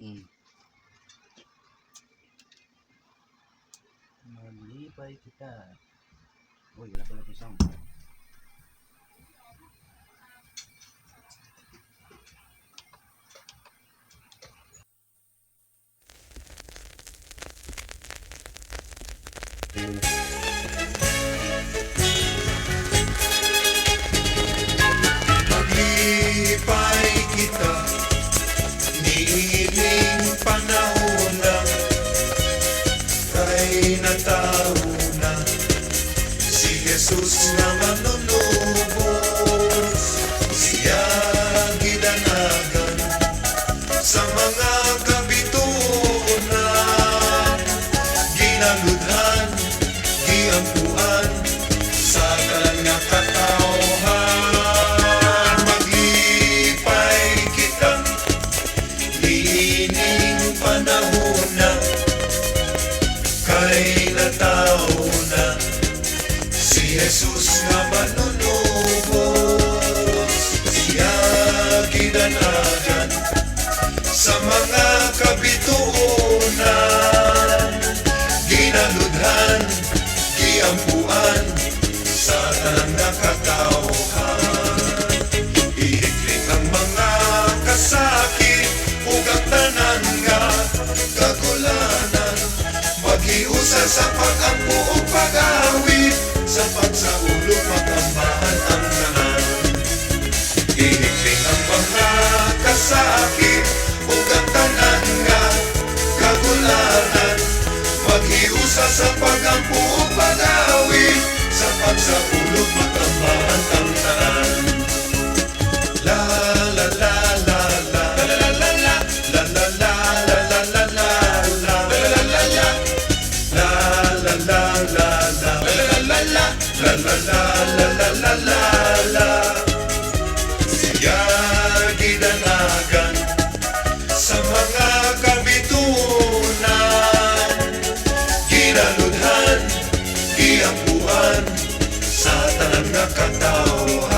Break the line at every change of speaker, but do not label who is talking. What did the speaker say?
Mm. Malipay kita. Uy, wala pala itong sound.
Maglipay kita, niiling panahon na, kay natao na si Jesus na manunubos. Siya gidanagan sa mga kabitunan, ginaludhan, giampuan sa kalan nga katawhan. Maglipay kita, liining panahon na, kay natao na si Jesus nga manunubos. Siya gidanagan sa mga kabitunan, ginaludhan, giampuan sa tanan nga katawhan. Ihikling ang mga kasakit ug ang tanan nga kagulanan, maghiusa sa pag-ampo ug pag-awit, sa pagsaulog makambahan ang tanan. Ihikling ang mga kasakit ug ang tanan nga kagulanan, maghiusa sa pag-ampo ug pag-awit, sa pagsaulog makambahan ang tanan. La la la la la la la la la la la la la la la la la la la. Siya gidanagan sa mga kabitunan, ginaludhan, giampuan sa tanan nga katawhan.